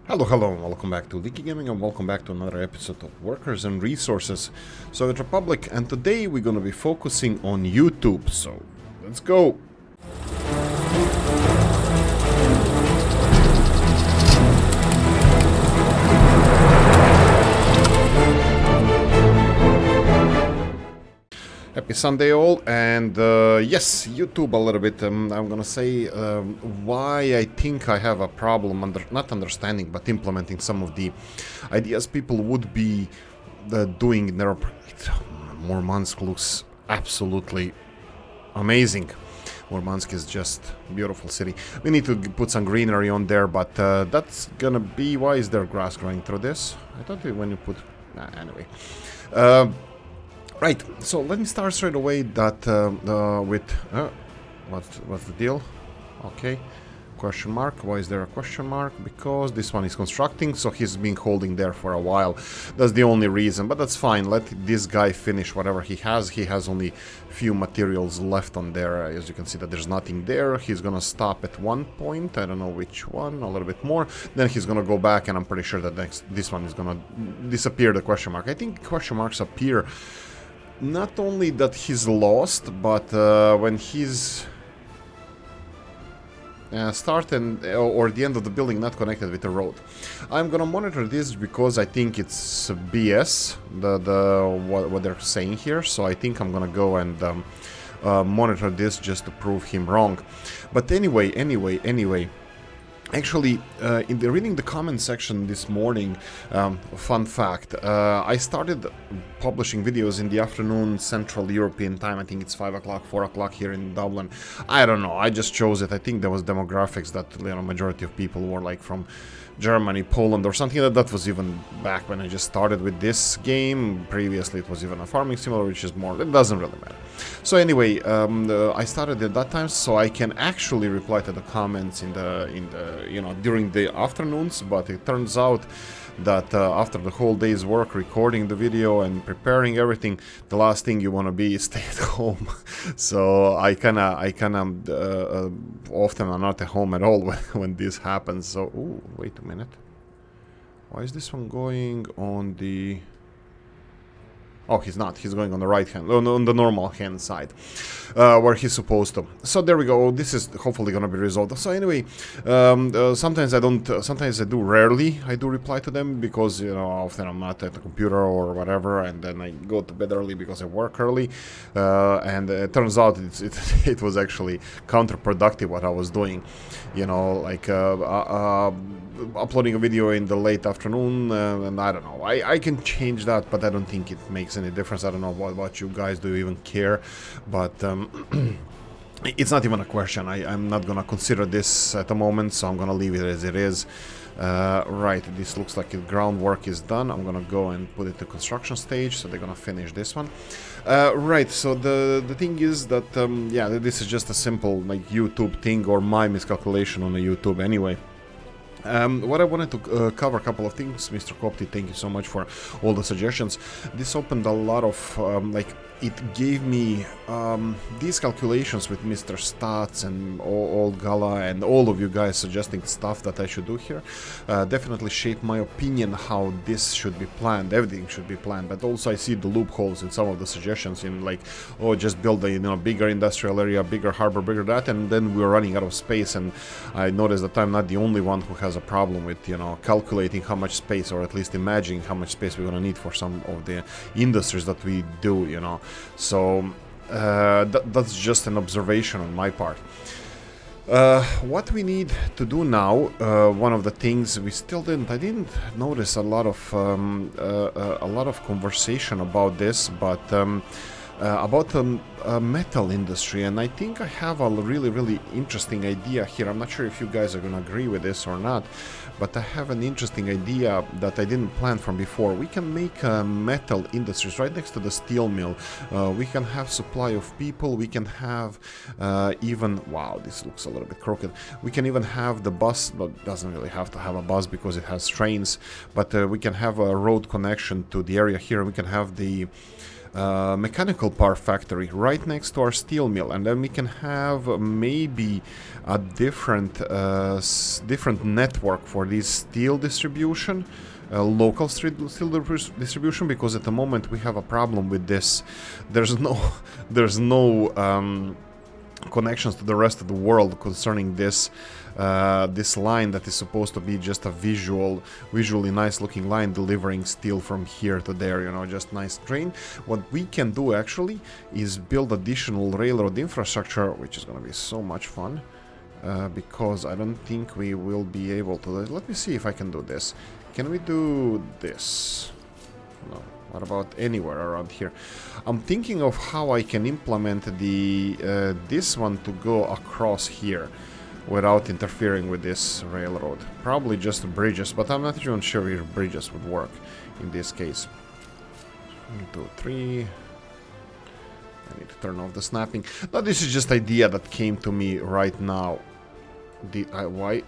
Hello, and welcome back to Oolykee Gaming, and welcome back to another episode of Workers and Resources, Soviet Republic, and today we're gonna be focusing on YouTube, so let's go! Happy Sunday all, and yes, YouTube a little bit. I'm gonna say why I think I have a problem not understanding but implementing some of the ideas people would be doing in their project. Murmansk looks absolutely amazing. Murmansk is just a beautiful city. We need to put some greenery on there, but that's gonna be... Why is there grass growing through this? I thought when you put... anyway. Right, so let me start straight away that with... what's the deal? Okay, question mark. Why is there a question mark? Because this one is constructing, so he's been holding there for a while. That's the only reason, but that's fine. Let this guy finish whatever he has. He has only few materials left on there. As you can see that there's nothing there. He's gonna stop at one point. I don't know which one, a little bit more. Then he's gonna go back, and I'm pretty sure that this one is gonna disappear, the question mark. I think question marks appear not only that he's lost, but when he's start and or the end of the building not connected with the road. I'm gonna monitor this because I think it's BS, what they're saying here. So I think I'm gonna go and monitor this just to prove him wrong. But anyway. Actually, in reading the comment section this morning, fun fact, I started publishing videos in the afternoon Central European time. I think it's 5 o'clock, 4 o'clock here in Dublin. I don't know, I just chose it. I think there was demographics that, you know, majority of people were like from Germany, Poland or something. That was even back when I just started with this game. Previously it was even a farming simulator, which is more, it doesn't really matter. So anyway, I started at that time, so I can actually reply to the comments in the you know, during the afternoons. But it turns out that after the whole day's work recording the video and preparing everything, the last thing you want to be is stay at home. So I kinda often am not at home at all when this happens. So ooh, wait a minute, why is this one going on the... Oh, he's not. He's going on the right hand, on the normal hand side, where he's supposed to. So there we go. This is hopefully gonna be resolved. So anyway, sometimes I don't. Sometimes I do. Rarely I do reply to them because, you know, often I'm not at the computer or whatever, and then I go to bed early because I work early. And it turns out it was actually counterproductive what I was doing. You know, like uploading a video in the late afternoon, and I don't know. I can change that, but I don't think it makes any difference. I don't know what you guys do even care, but it's not even a question. I'm not gonna consider this at the moment, so I'm gonna leave it as it is. Right, this looks like the groundwork is done. I'm gonna go and put it to construction stage, so they're gonna finish this one. Right, so the thing is that yeah, this is just a simple like YouTube thing, or my miscalculation on the YouTube anyway. What I wanted to cover a couple of things. Mr. Kopti, thank you so much for all the suggestions. This opened a lot of like, it gave me these calculations with Mr. Stats and Old Gala and all of you guys suggesting stuff that I should do here. Definitely shaped my opinion how this should be planned. Everything should be planned, but also I see the loopholes in some of the suggestions in like, oh, just build a, you know, bigger industrial area, bigger harbor, bigger that, and then we're running out of space. And I noticed that I'm not the only one who has a problem with, you know, calculating how much space, or at least imagining how much space we're gonna need for some of the industries that we do, you know. So that's just an observation on my part. What we need to do now, one of the things we still I didn't notice a lot of conversation about this, but about the metal industry, and I think I have a really interesting idea here. I'm not sure if you guys are gonna agree with this or not, but I have an interesting idea that I didn't plan from before. We can make metal industries right next to the steel mill. We can have supply of people. We can have even... Wow, this looks a little bit crooked. We can even have the bus, but doesn't really have to have a bus because it has trains, but we can have a road connection to the area here. We can have the mechanical part factory right next to our steel mill, and then we can have maybe a different network for this steel distribution, local steel distribution, because at the moment we have a problem with this. There's no connections to the rest of the world concerning this this line that is supposed to be just a visually nice looking line delivering steel from here to there, you know, just nice train. What we can do actually is build additional railroad infrastructure, which is going to be so much fun, because I don't think we will be able to. Let me see if I can do this. Can we do this? No. What about anywhere around here? I'm thinking of how I can implement the this one to go across here without interfering with this railroad. Probably just bridges, but I'm not even sure if bridges would work in this case. 1, 2, 3. I need to turn off the snapping. Now this is just idea that came to me right now. Why?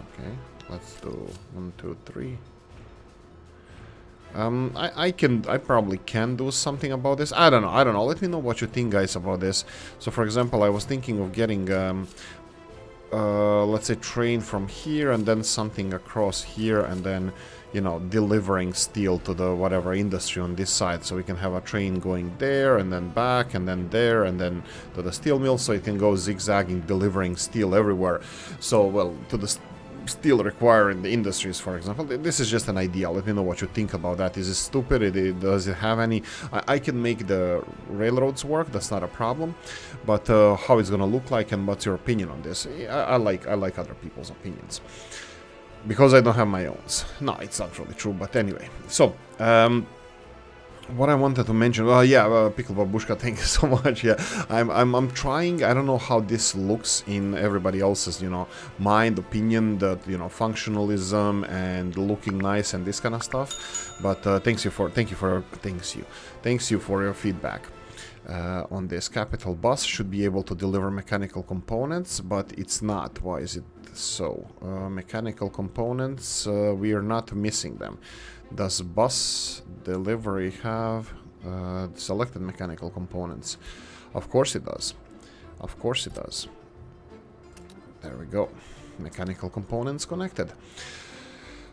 Okay, let's do 1, 2, 3. I probably can do something about this. I don't know. Let me know what you think, guys, about this. So, for example, I was thinking of getting, let's say, train from here and then something across here, and then, you know, delivering steel to the whatever industry on this side. So we can have a train going there and then back and then there and then to the steel mill, so it can go zigzagging, delivering steel everywhere. So, well, to the steel required in the industries, for example. This is just an idea. Let me know what you think about that. Is it stupid? Does it have any... I can make the railroads work, that's not a problem, but how it's gonna look like and what's your opinion on this? I like other people's opinions, because I don't have my own. No, it's not really true, but anyway. So, what I wanted to mention, Pickle Babushka, thank you so much. Yeah, I'm trying. I don't know how this looks in everybody else's, you know, mind, opinion, that, you know, functionalism and looking nice and this kind of stuff. But thanks you for your feedback on this. Capital Bus should be able to deliver mechanical components, but it's not. Why is it so? Mechanical components, we are not missing them. Does bus delivery have selected mechanical components? Of course it does. Of course it does. There we go. Mechanical components connected.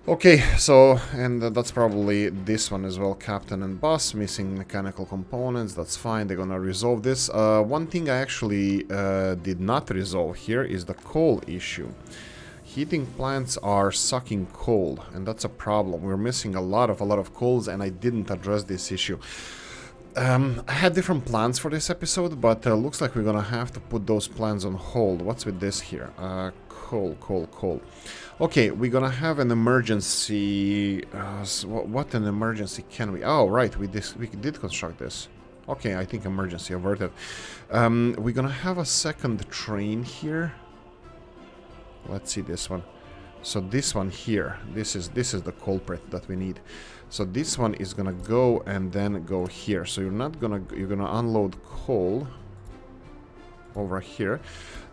Okay, so, and that's probably this one as well, captain and bus, missing mechanical components. That's fine, they're gonna resolve this. One thing I actually did not resolve here is the coal issue. Heating plants are sucking coal, and that's a problem. We're missing a lot of coals, and I didn't address this issue. I had different plans for this episode, but looks like we're gonna have to put those plans on hold. What's with this here? Coal. Okay, we're gonna have an emergency. What an emergency can we? Oh, right, we did construct this. Okay, I think emergency averted. We're gonna have a second train here. Let's see this one. So this one here, this is the culprit that we need. So this one is gonna go and then go here. So you're gonna unload coal over here.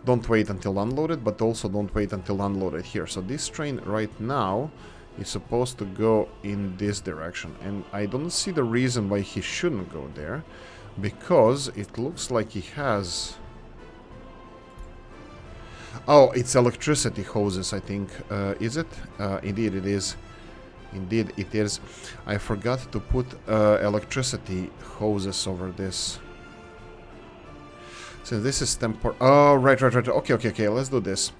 Don't wait until unloaded, but also don't wait until unloaded here. So this train right now is supposed to go in this direction, and I don't see the reason why he shouldn't go there, because it looks like he has... Oh, it's electricity hoses, I think. Is it? Indeed it is. Indeed it is. I forgot to put electricity hoses over this. So this is Oh, right. Okay, let's do this.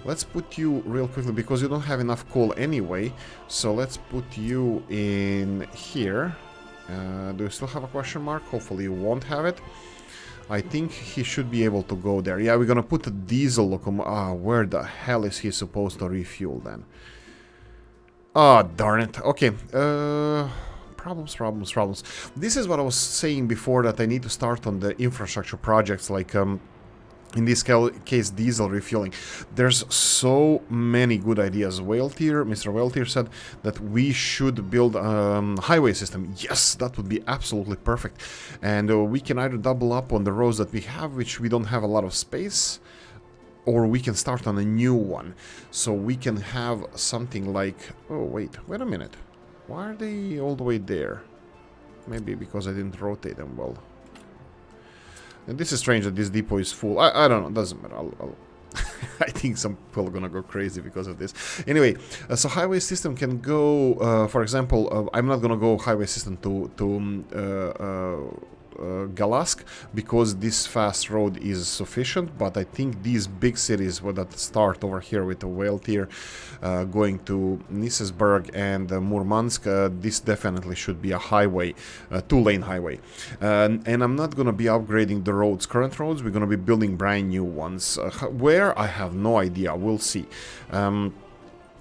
Let's put you real quickly, because you don't have enough coal anyway. So let's put you in here. Do you still have a question mark? Hopefully you won't have it. I think he should be able to go there. Yeah, we're gonna put a diesel locomotive. Where the hell is he supposed to refuel then? Ah, darn it. Okay. Problems. This is what I was saying before, that I need to start on the infrastructure projects, like in this case, diesel refueling. There's so many good ideas. Mr. Whaletier said that we should build a highway system. Yes, that would be absolutely perfect. And we can either double up on the roads that we have, which we don't have a lot of space, or we can start on a new one. So we can have something like... Oh, wait a minute. Why are they all the way there? Maybe because I didn't rotate them well. And this is strange that this depot is full. I don't know, doesn't matter. I'll I think some people are gonna go crazy because of this. Anyway, so highway system can go, for example, I'm not gonna go highway system to Galask because this fast road is sufficient, but I think these big cities that start over here with the whale tier going to Nisesberg and Murmansk, this definitely should be a highway, two-lane highway. And I'm not gonna be upgrading the roads, current roads, we're gonna be building brand new ones. Where? I have no idea, we'll see.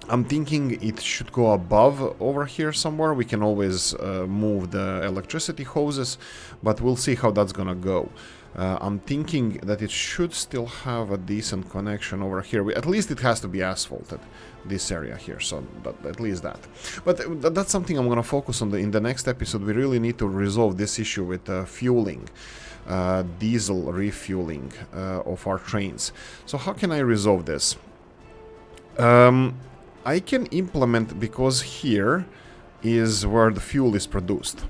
I'm thinking it should go above over here somewhere. We can always move the electricity hoses, but we'll see how that's gonna go. I'm thinking that it should still have a decent connection over here. At least it has to be asphalted, this area here, so at least that. But that's something I'm gonna focus on in the next episode. We really need to resolve this issue with fueling. Diesel refueling of our trains. So how can I resolve this? I can implement, because here is where the fuel is produced.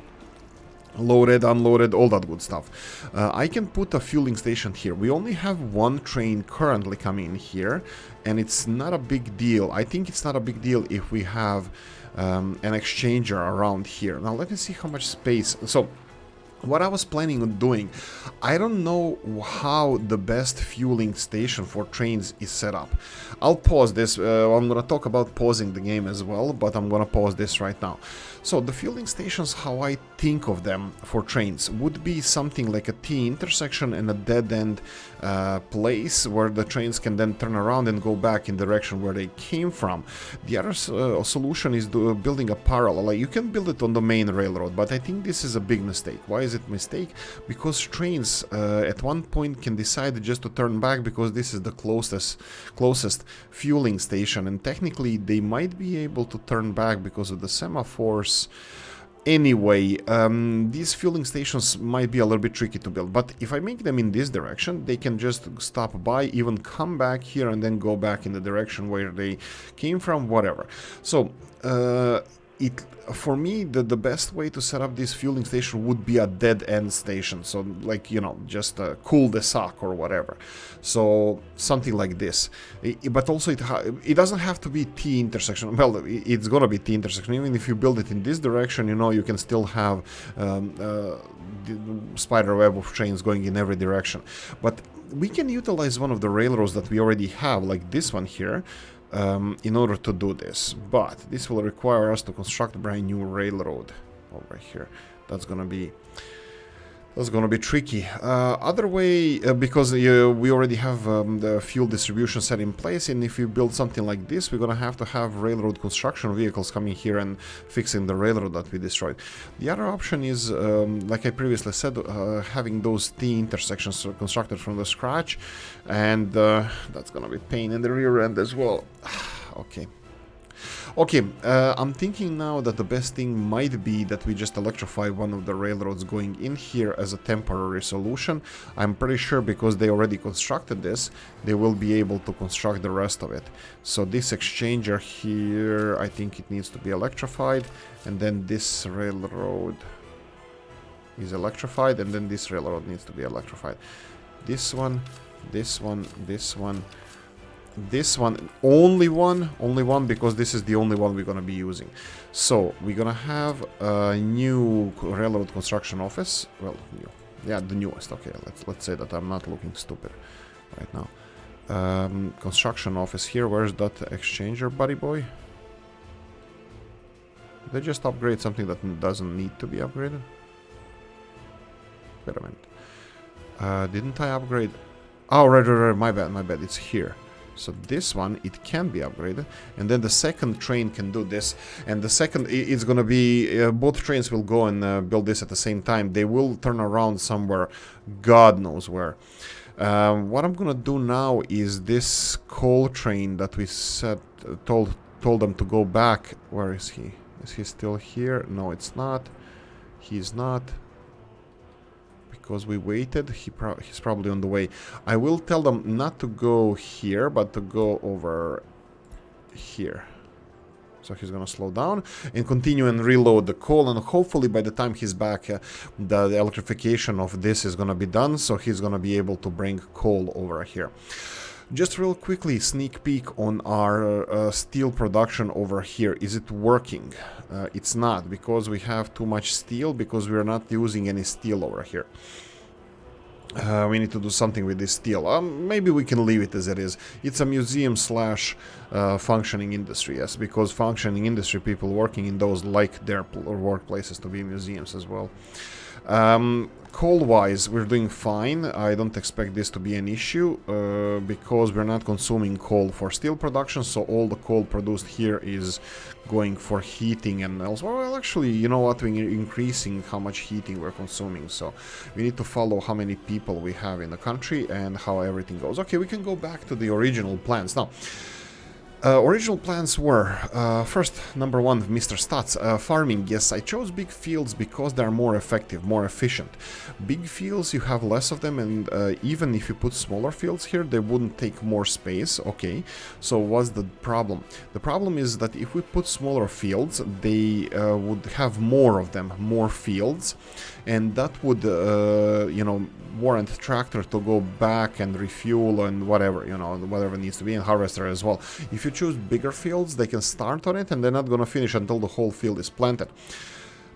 Loaded, unloaded, all that good stuff. I can put a fueling station here. We only have one train currently coming in here, and it's not a big deal. I think it's not a big deal if we have an exchanger around here. Now let me see how much space. So what I was planning on doing, I don't know how the best fueling station for trains is set up. I'll pause this. I'm gonna talk about pausing the game as well, but I'm gonna pause this right now. So the fueling stations, how I think of them for trains, would be something like a T intersection and a dead-end place where the trains can then turn around and go back in the direction where they came from. The other solution is building a parallel. Like, you can build it on the main railroad, but I think this is a big mistake. Why is it a mistake? Because trains at one point can decide just to turn back because this is the closest fueling station, and technically they might be able to turn back because of the semaphores. Anyway, these fueling stations might be a little bit tricky to build, but if I make them in this direction, they can just stop by, even come back here and then go back in the direction where they came from, whatever. So for me, the best way to set up this fueling station would be a dead-end station, so like, you know, just a cul-de-sac or whatever. So something like this. But also it doesn't have to be T intersection. Well, it's gonna be T intersection. Even if you build it in this direction, you know, you can still have the spider web of trains going in every direction. But we can utilize one of the railroads that we already have, like this one here, in order to do this, but this will require us to construct a brand new railroad over here. That's gonna be tricky. Other way, because we already have the fuel distribution set in place, and if we build something like this, we're gonna have to have railroad construction vehicles coming here and fixing the railroad that we destroyed. The other option is, like I previously said, having those T intersections constructed from the scratch, and that's gonna be pain in the rear end as well. Okay, I'm thinking now that the best thing might be that we just electrify one of the railroads going in here as a temporary solution. I'm pretty sure because they already constructed this, they will be able to construct the rest of it. So this exchanger here, I think it needs to be electrified, and then this railroad is electrified, and then this railroad needs to be electrified. This one, this one, this one. This one, only one, because this is the only one we're gonna be using. So we're gonna have a new railroad construction office. Well, new, yeah, the newest. Okay, let's say that I'm not looking stupid right now. Construction office here. Where's that exchanger, buddy boy? They just upgrade something that doesn't need to be upgraded. Wait a minute. Didn't I upgrade? Oh, right. My bad. It's here. So this one, it can be upgraded, and then the second train can do this, and the second, it's gonna be, both trains will go and build this at the same time. They will turn around somewhere, God knows where. What I'm gonna do now is this coal train that we said, told them to go back. Where is he? Is he still here? No, it's not. He's not. Because we waited, he's probably on the way. I will tell them not to go here, but to go over here. So he's gonna slow down and continue and reload the coal, and hopefully by the time he's back, the electrification of this is gonna be done, so he's gonna be able to bring coal over here. Just real quickly, sneak peek on our steel production over here. Is it working? It's not, because we have too much steel, because we're not using any steel over here. We need to do something with this steel. Maybe we can leave it as it is. It's a museum slash functioning industry, yes, because functioning industry people working in those like their workplaces to be museums as well. Coal-wise, we're doing fine. I don't expect this to be an issue because we're not consuming coal for steel production, so all the coal produced here is going for heating and else. Well, actually, you know what, we're increasing how much heating we're consuming, so we need to follow how many people we have in the country and how everything goes. Okay, we can go back to the original plans now. Original plans were, first, number one, Mr. Stats, farming. Yes, I chose big fields because they're more effective, more efficient. Big fields, you have less of them, and even if you put smaller fields here, they wouldn't take more space. Okay, so what's the problem? The problem is that if we put smaller fields, they would have more of them, more fields, and that would, you know, warrant tractor to go back and refuel and whatever, you know, whatever needs to be, and harvester as well. If you choose bigger fields, they can start on it and they're not gonna finish until the whole field is planted.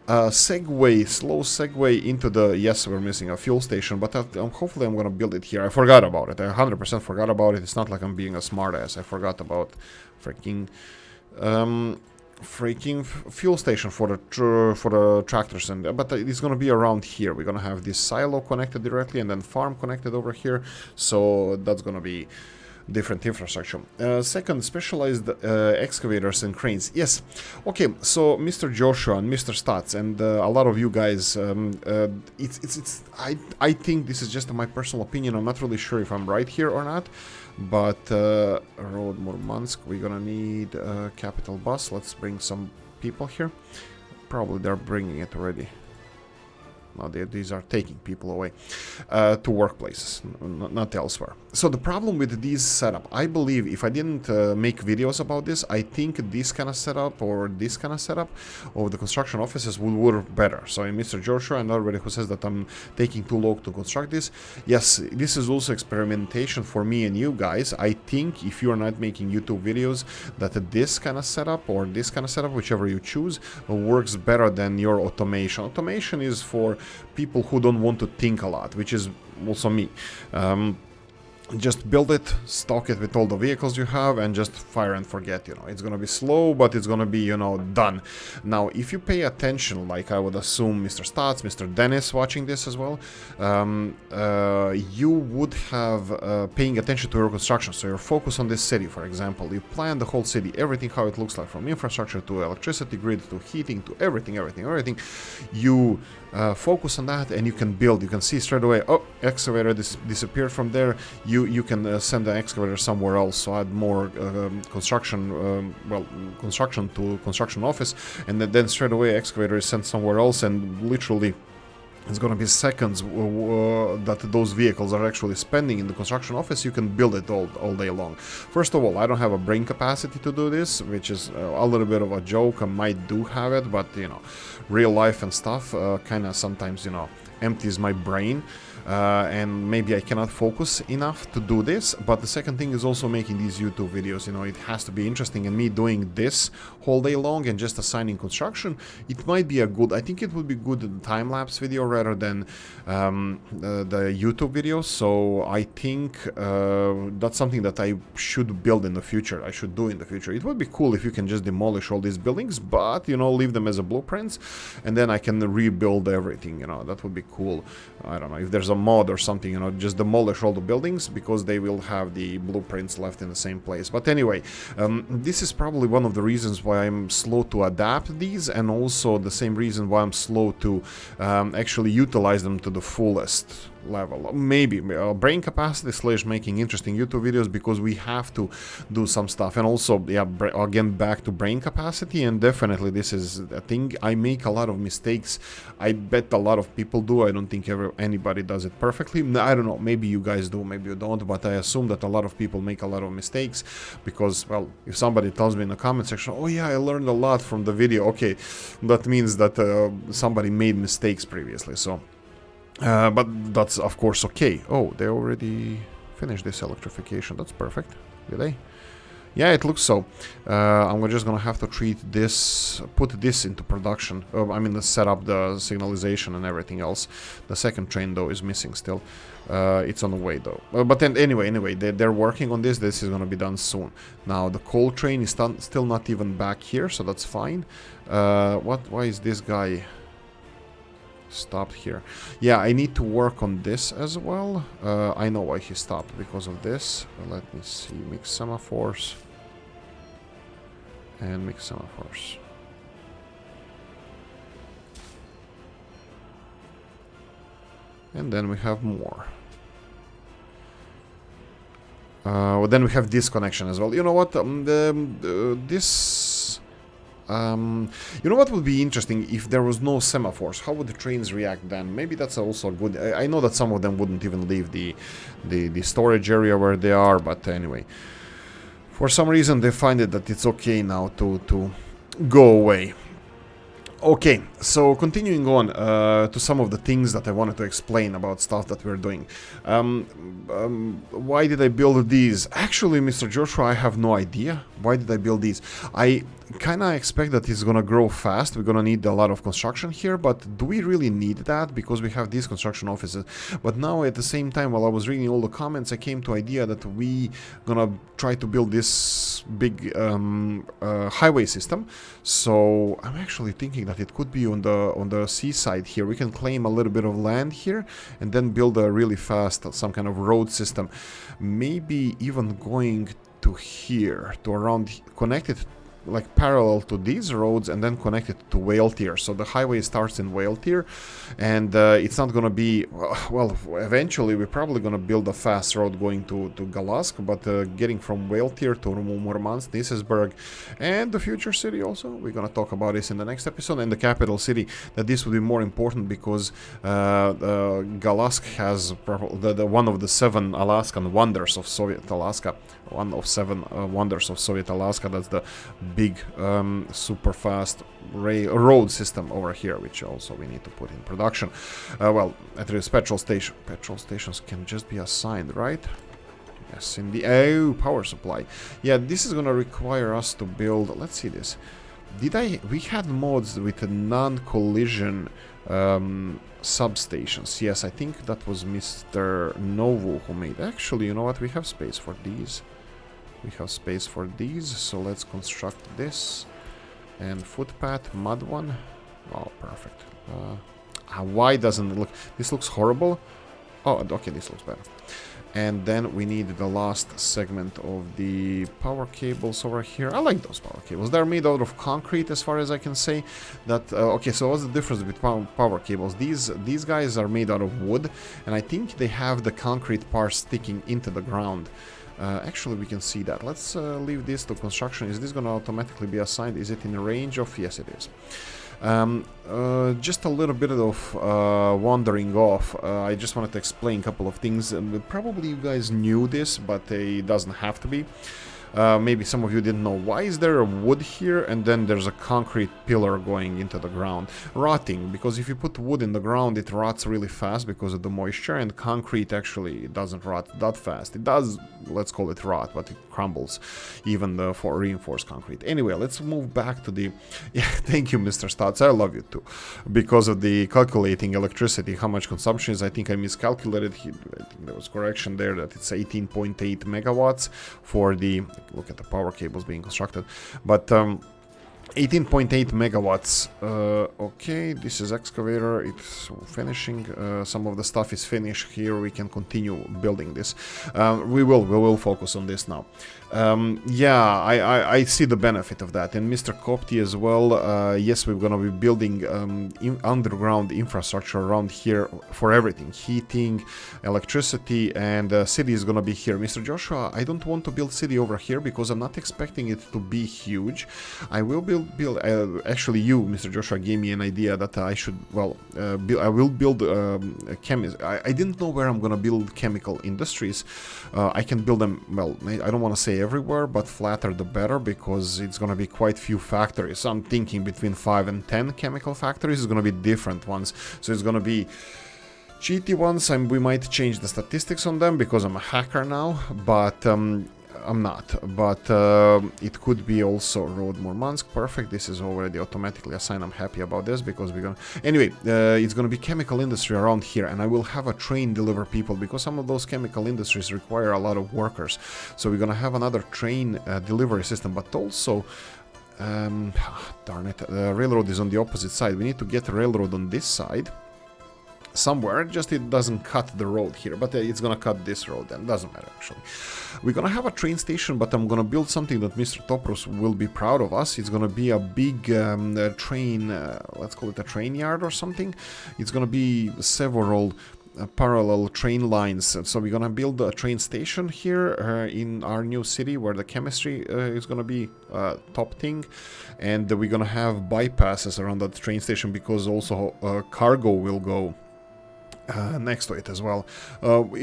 Segue, slow segue into the, yes, we're missing a fuel station, but hopefully I'm gonna build it here. I forgot about it. I 100% forgot about it. It's not like I'm being a smartass. I forgot about freaking fuel station for the tractors, and but it's gonna be around here. We're gonna have this silo connected directly and then farm connected over here, so that's gonna be different infrastructure. Second, specialized excavators and cranes. Yes, okay, so Mr. Joshua and Mr. Stats and a lot of you guys, I think this is just my personal opinion. I'm not really sure if I'm right here or not, but Road Murmansk, we're gonna need a capital bus. Let's bring some people here. Probably they're bringing it already. No, these are taking people away to workplaces, not elsewhere. So the problem with this setup, I believe, if I didn't make videos about this, I think this kind of setup or this kind of setup of the construction offices would work better. So in Mr. Joshua and everybody who says that I'm taking too long to construct this, yes, this is also experimentation for me and you guys. I think if you are not making YouTube videos, that this kind of setup or this kind of setup, whichever you choose, works better than your automation. Automation is for people who don't want to think a lot, which is also me. Just build it, stock it with all the vehicles you have, and just fire and forget, you know. It's gonna be slow, but it's gonna be, you know, done. Now, if you pay attention, like I would assume Mr. Stats, Mr. Dennis watching this as well, you would have paying attention to your construction. So you're focused on this city, for example. You plan the whole city, everything how it looks like, from infrastructure to electricity grid to heating to everything. You focus on that and you can build. You can see straight away, oh, excavator disappeared from there. You can send the excavator somewhere else, so add more construction, construction to construction office, and then straight away excavator is sent somewhere else, and literally it's going to be seconds that those vehicles are actually spending in the construction office. You can build it all day long. First of all, I don't have a brain capacity to do this, which is a little bit of a joke. I might do have it, but, you know, real life and stuff kind of sometimes, you know, empties my brain. And maybe I cannot focus enough to do this. But the second thing is also making these YouTube videos. You know, it has to be interesting, and me doing this whole day long and just assigning construction, it might be a good, I think it would be good time-lapse video rather than the YouTube videos. So I think that's something that I should build in the future. I should do in the future. It would be cool if you can just demolish all these buildings, but, you know, leave them as a blueprints, and then I can rebuild everything. You know, that would be cool. I don't know if there's a mod or something, you know, just demolish all the buildings because they will have the blueprints left in the same place. But anyway, this is probably one of the reasons why I'm slow to adapt these, and also the same reason why I'm slow to actually utilize them to the fullest. level. Maybe brain capacity / making interesting YouTube videos, because we have to do some stuff. And also, yeah, again, back to brain capacity, and definitely this is a thing. I make a lot of mistakes. I bet a lot of people do. I don't think anybody does it perfectly. I don't know, maybe you guys do, maybe you don't, but I assume that a lot of people make a lot of mistakes, because, well, if somebody tells me in the comment section, oh yeah, I learned a lot from the video, okay, that means that somebody made mistakes previously. So but that's of course okay. Oh, they already finished this electrification. That's perfect. Did they? Yeah, it looks so. I'm just gonna have to put this into production. I mean, set up the signalization and everything else. The second train, though, is missing still. It's on the way, though. But then, anyway, they're working on this. This is gonna be done soon. Now, the coal train is still not even back here, so that's fine. Why is this guy stopped here? Yeah, I need to work on this as well. I know why he stopped, because of this. Let me see. Mix semaphores. And mix semaphores. And then we have more. Then we have this connection as well. You know what? This... you know what would be interesting if there was no semaphores? How would the trains react then? Maybe that's also good. I know that some of them wouldn't even leave the storage area where they are, but anyway. For some reason they find it that it's okay now to go away. Okay, so continuing on to some of the things that I wanted to explain about stuff that we're doing. Why did I build these? Actually, Mr. Joshua, I have no idea. Why did I build these? I kind of expect that it's gonna grow fast. We're gonna need a lot of construction here, but do we really need that? Because we have these construction offices. But now at the same time, while I was reading all the comments, I came to idea that we gonna try to build this big highway system. So I'm actually thinking that it could be on the seaside here. We can claim a little bit of land here and then build a really fast some kind of road system. Maybe even going to here, to around, connect it like parallel to these roads and then connect it to Whale Tier. So the highway starts in Whale Tier, and it's not gonna be, well, eventually we're probably gonna build a fast road going to Galask, but getting from Whale Tier to Murmansk, Nisesburg, and the future city also, we're gonna talk about this in the next episode, and the capital city, that this would be more important because Galask has the one of the 7 Alaskan wonders of Soviet Alaska, one of 7 wonders of Soviet Alaska. That's the big super fast road system over here, which also we need to put in production. Well, at least petrol stations can just be assigned, right? Yes, in the power supply. Yeah, this is gonna require us to build. Let's see this. We had mods with a non-collision substations. Yes, I think that was Mr. Novu who made. Actually, you know what? We have space for these. We have space for these, so let's construct this. And footpath, mud one. Oh, perfect. Why doesn't it look... This looks horrible. Oh, okay, this looks better. And then we need the last segment of the power cables over here. I like those power cables. They're made out of concrete, as far as I can say. That okay, so what's the difference with power cables? These guys are made out of wood, and I think they have the concrete part sticking into the ground. Actually, we can see that. Let's leave this to construction. Is this going to automatically be assigned? Is it in range of... Yes, it is. Just a little bit of wandering off. I just wanted to explain a couple of things. Probably you guys knew this, but it doesn't have to be. Maybe some of you didn't know. Why is there a wood here and then there's a concrete pillar going into the ground? Rotting, because if you put wood in the ground, it rots really fast because of the moisture, and concrete actually doesn't rot that fast. It does, let's call it rot, but it crumbles, even for reinforced concrete. Anyway, let's move back to the... Yeah, thank you, Mr. Stutz, I love you too. Because of the calculating electricity, how much consumption is, I think I miscalculated. I think there was correction there that it's 18.8 megawatts for the... Look at the power cables being constructed. But 18.8 megawatts. Okay, this is excavator. It's finishing. Some of the stuff is finished here. We can continue building this. We will focus on this now. Yeah, I see the benefit of that. And Mr. Kopti as well. Yes, we're gonna be building underground infrastructure around here for everything: heating, electricity, and city is gonna be here. Mr. Joshua, I don't want to build city over here because I'm not expecting it to be huge. I will build actually, you, Mr. Joshua, gave me an idea that I should, well, I will build I didn't know where I'm gonna build chemical industries. I can build them, well, I don't want to say everywhere, but flatter the better, because it's gonna be quite few factories. So I'm thinking between 5 and 10 chemical factories. It's gonna be different ones. So it's gonna be cheaty ones, and we might change the statistics on them because I'm a hacker now, but I'm not, but it could be also Road Murmansk. Perfect, this is already automatically assigned. I'm happy about this because we're gonna... Anyway, it's gonna be chemical industry around here, and I will have a train deliver people because some of those chemical industries require a lot of workers. So we're gonna have another train delivery system, but also... darn it, the railroad is on the opposite side. We need to get a railroad on this side somewhere, just it doesn't cut the road here, but it's gonna cut this road, and doesn't matter actually. We're gonna have a train station, but I'm gonna build something that Mr. Toprus will be proud of us. It's gonna be a big train, let's call it a train yard or something. It's gonna be several parallel train lines. So we're gonna build a train station here in our new city where the chemistry is gonna be top thing, and we're gonna have bypasses around that train station because also cargo will go next to it as well.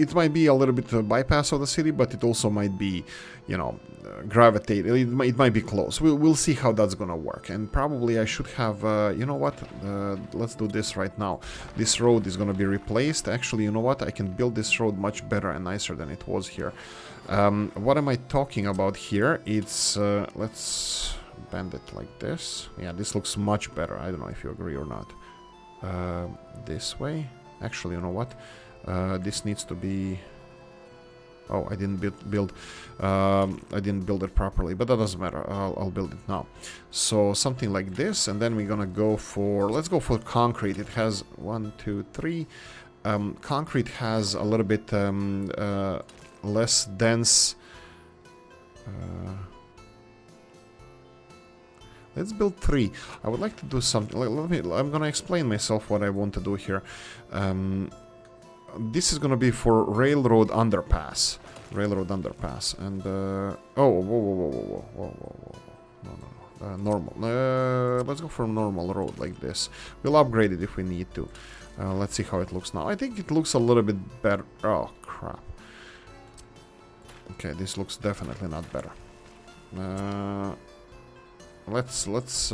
It might be a little bit of bypass of the city, but it also might be, you know, gravitate. It might be close. We'll see how that's gonna work. And probably I should have, you know what, let's do this right now. This road is gonna be replaced. Actually, you know what, I can build this road much better and nicer than it was here. What am I talking about here? It's, let's bend it like this. Yeah, this looks much better. I don't know if you agree or not. This way. Actually, you know what? This needs to be... Oh, I didn't I didn't build it properly, but that doesn't matter. I'll build it now. So something like this, and then we're gonna go for... Let's go for concrete. It has 1, 2, 3. Concrete has a little bit less dense... Let's build 3. I would like to do something. I'm gonna explain myself what I want to do here. This is gonna be for railroad underpass. And oh, whoa. No. Normal. Let's go for a normal road like this. We'll upgrade it if we need to. Let's see how it looks now. I think it looks a little bit better. Oh crap. Okay, this looks definitely not better. Let's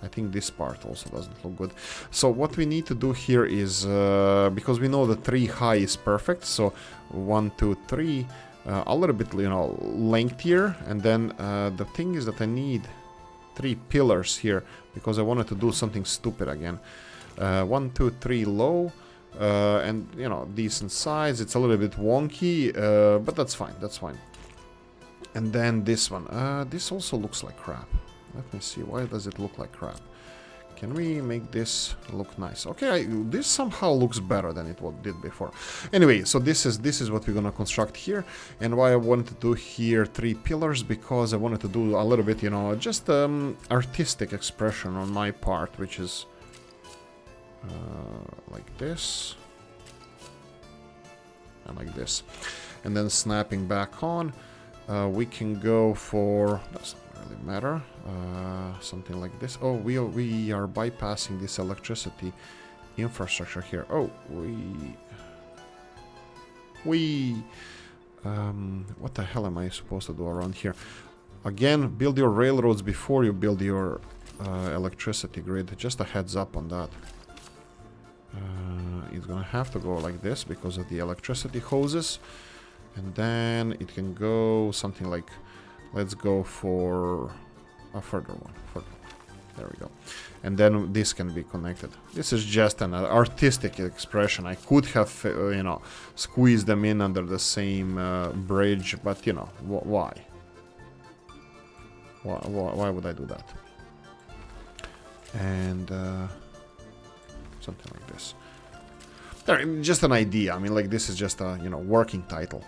I think this part also doesn't look good. So what we need to do here is, because we know the 3 high is perfect, so 1, 2, 3, a little bit, you know, lengthier, and then the thing is that I need 3 pillars here, because I wanted to do something stupid again. 1, 2, 3 low, and, you know, decent size. It's a little bit wonky, but that's fine, And then this one. This also looks like crap. Let me see. Why does it look like crap? Can we make this look nice? Okay, this somehow looks better than it did before. Anyway, so this is what we're gonna construct here. And why I wanted to do here 3 pillars, because I wanted to do a little bit, you know, just artistic expression on my part, which is like this. And like this. And then snapping back on. We can go for... Doesn't really matter. Something like this. Oh, we are bypassing this electricity infrastructure here. Oh, what the hell am I supposed to do around here? Again, build your railroads before you build your electricity grid. Just a heads up on that. It's gonna have to go like this because of the electricity hoses. And then it can go something like, let's go for a further one. There we go. And then this can be connected. This is just an artistic expression. I could have, you know, squeezed them in under the same bridge, but, you know, why? Why would I do that? And something like this. Just an idea. I mean, like, this is just a, you know, working title.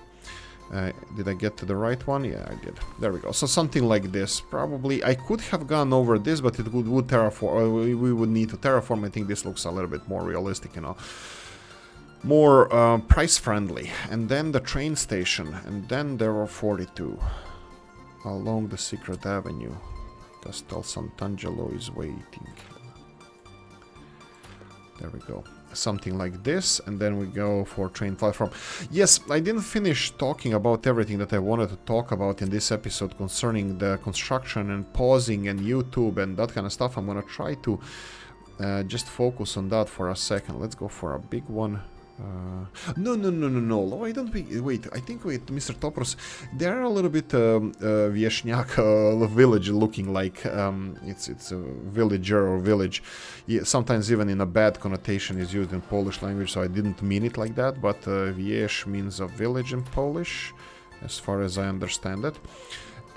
Did I get to the right one? Yeah, I did. There we go. So something like this. Probably I could have gone over this, but it would terraform. We would need to terraform. I think this looks a little bit more realistic, you know. More price friendly. And then the train station. And then there are 42. Along the secret avenue. Castel Sant'Angelo is waiting. There we go. Something like this, and then we go for train platform. Yes, I didn't finish talking about everything that I wanted to talk about in this episode concerning the construction and pausing and YouTube and that kind of stuff. I'm gonna try to just focus on that for a second. Let's go for a big one. No. Why don't we wait? I think with Mr. Topros, they're a little bit Vieshnyak village looking like. It's a villager or village. Yeah, sometimes even in a bad connotation is used in Polish language, so I didn't mean it like that. But Wieś means a village in Polish, as far as I understand it.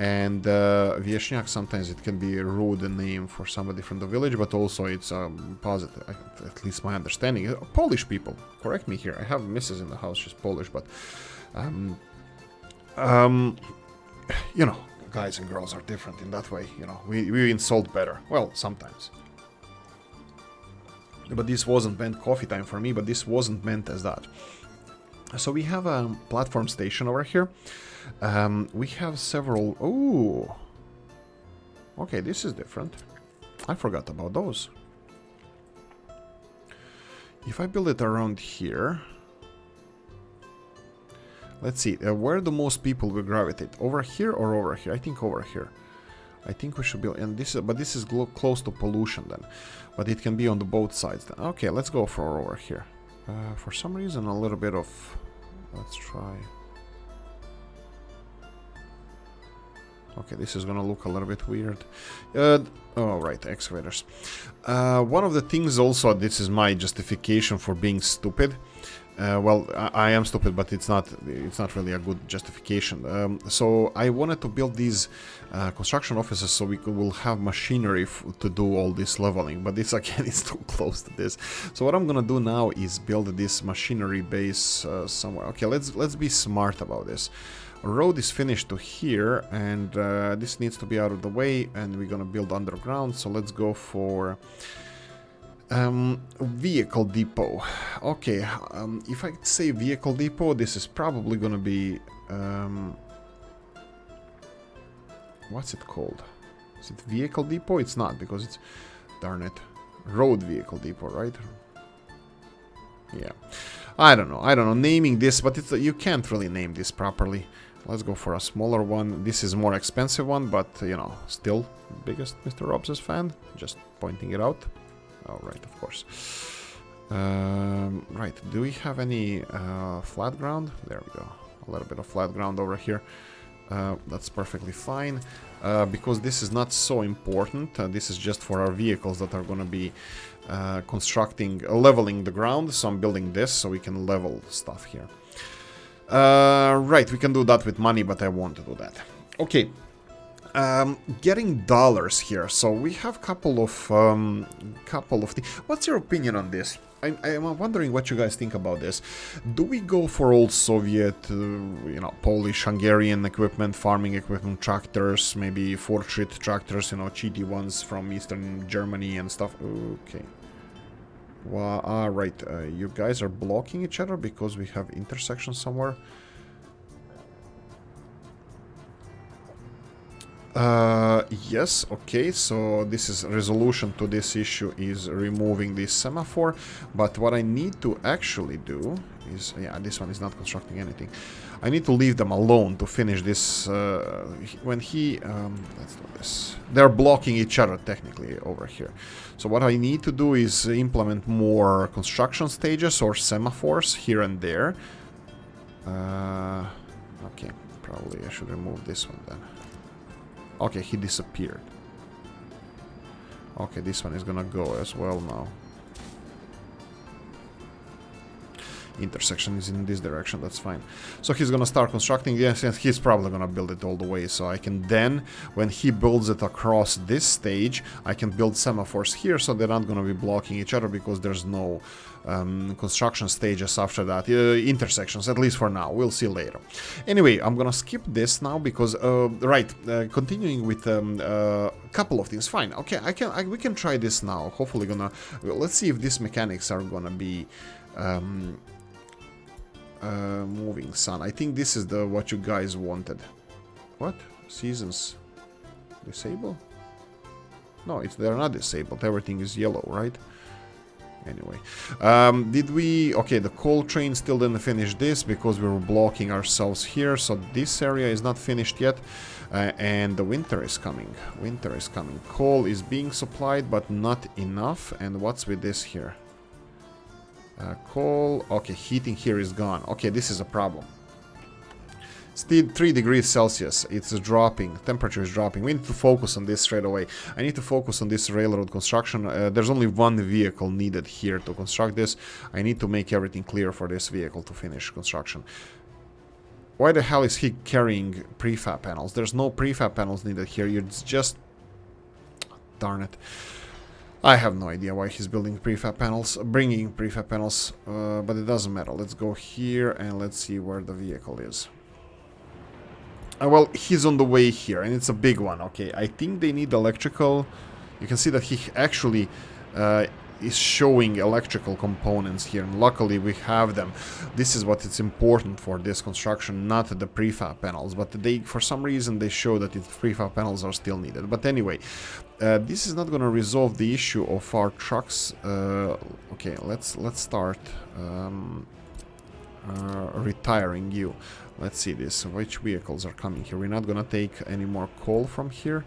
And Vieshnyak, sometimes it can be a rude name for somebody from the village, but also it's positive, at least my understanding. Polish people, correct me here. I have Mrs. in the house, she's Polish, but you know, guys and girls are different in that way. You know, we insult better. Well, sometimes. But this wasn't meant coffee time for me, but this wasn't meant as that. So we have a platform station over here. We have several... Oh! Okay, this is different. I forgot about those. If I build it around here... Let's see, where do most people will gravitate? Over here or over here? I think over here. I think we should build... And this is, but this is close to pollution then. But it can be on the both sides then. Okay, let's go for over here. For some reason, a little bit of... Let's try... Okay, this is gonna look a little bit weird. Oh, right, excavators. One of the things also, this is my justification for being stupid. Well, I am stupid, but it's not really a good justification. So I wanted to build these construction offices so will have machinery to do all this leveling. But this, again, is too close to this. So what I'm gonna do now is build this machinery base somewhere. Okay, let's be smart about this. Road is finished to here, and this needs to be out of the way, and we're gonna build underground. So let's go for vehicle depot. Okay, if I say vehicle depot, this is probably gonna be what's it called? Is it vehicle depot? It's not, because it's, darn it, road vehicle depot, right? Yeah, I don't know naming this, but it's, you can't really name this properly. Let's go for a smaller one. This is more expensive one, but, you know, still biggest Mr. Robs' fan. Just pointing it out. Oh, right, of course. Right, do we have any flat ground? There we go. A little bit of flat ground over here. That's perfectly fine. Because this is not so important. This is just for our vehicles that are going to be leveling the ground. So I'm building this so we can level stuff here. Right, we can do that with money, but I want to do that. Okay, getting dollars here. So we have couple of things. What's your opinion on this? I'm wondering what you guys think about this. Do we go for old Soviet, you know, Polish, Hungarian equipment, farming equipment, tractors, maybe Fortschritt tractors, you know, cheaty ones from Eastern Germany and stuff? Okay. Well, right, you guys are blocking each other because we have intersection somewhere. Yes, okay, so this is resolution to this issue is removing this semaphore, but what I need to actually do is, yeah, this one is not constructing anything. I need to leave them alone to finish this, when he, let's do this. They're blocking each other technically over here. So what I need to do is implement more construction stages or semaphores here and there. Okay, probably I should remove this one then. Okay, he disappeared. Okay, this one is gonna go as well now. Intersection is in this direction, that's fine. So he's gonna start constructing, yes, and he's probably gonna build it all the way, so I can then, when he builds it across this stage, I can build semaphores here, so they're not gonna be blocking each other, because there's no construction stages after that, intersections, at least for now, we'll see later. Anyway, I'm gonna skip this now, because, continuing with a couple of things, fine, okay, we can try this now, hopefully let's see if these mechanics are gonna be moving sun. I think this is what you guys wanted. What? Seasons disable? No, they're not disabled. Everything is yellow, right? Anyway, okay, the coal train still didn't finish this because we were blocking ourselves here, so this area is not finished yet, and the winter is coming. Winter is coming. Coal is being supplied, but not enough. And what's with this here? Coal, okay, heating here is gone. Okay, this is a problem. Still 3 degrees Celsius, it's dropping, temperature is dropping. We need to focus on this straight away. I need to focus on this railroad construction. There's only one vehicle needed here to construct this. I need to make everything clear for this vehicle to finish construction. Why the hell is he carrying prefab panels? There's no prefab panels needed here. It's just... darn it. I have no idea why he's building prefab panels, bringing prefab panels, but it doesn't matter. Let's go here and let's see where the vehicle is. Well, he's on the way here, and it's a big one. Okay, I think they need electrical. You can see that he actually is showing electrical components here, and luckily we have them. This is what is important for this construction, not the prefab panels, but for some reason they show that prefab panels are still needed. But anyway, this is not going to resolve the issue of our trucks. Okay, let's start retiring you. Let's see this. Which vehicles are coming here? We're not going to take any more coal from here.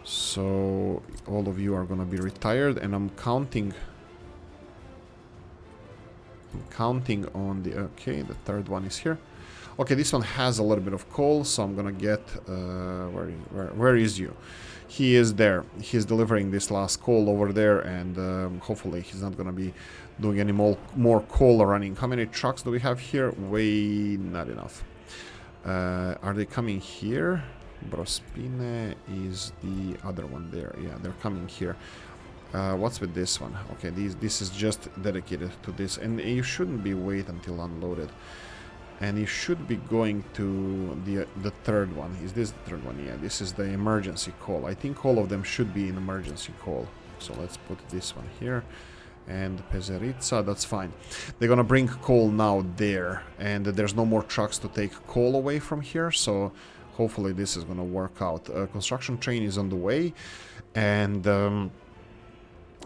So all of you are going to be retired, and I'm counting on the... Okay, the third one is here. Okay, this one has a little bit of coal, so I'm going to get... where is you? He is there. He's delivering this last coal over there, and hopefully he's not going to be doing any more coal running. How many trucks do we have here? Way not enough. Are they coming here? Brospine is the other one there. Yeah, they're coming here. What's with this one? Okay, this is just dedicated to this, and you shouldn't be wait until unloaded. And you should be going to the third one. Is this the third one? Yeah, this is the emergency call. I think all of them should be in emergency call. So let's put this one here. And Pezeritza, that's fine. They're gonna bring coal now there, and there's no more trucks to take coal away from here, so hopefully this is gonna work out. Construction train is on the way, and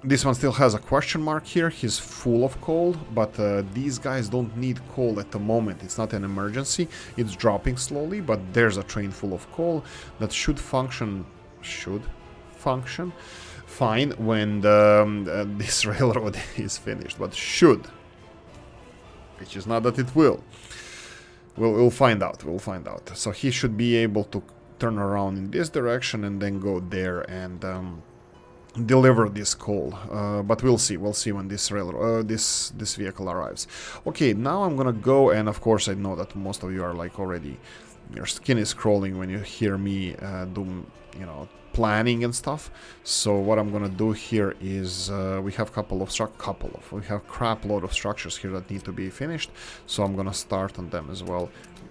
this one still has a question mark here. He's full of coal, but these guys don't need coal at the moment. It's not an emergency. It's dropping slowly, but there's a train full of coal that should function fine when this railroad is finished, but should, which is not that it will. We'll find out. We'll find out. So he should be able to turn around in this direction and then go there and deliver this coal. But we'll see. We'll see when this railroad, this vehicle arrives. Okay, now I'm gonna go, and of course I know that most of you are like already, your skin is crawling when you hear me do, planning and stuff. So what I'm gonna do here is we have we have crap load of structures here that need to be finished, so I'm gonna start on them as well.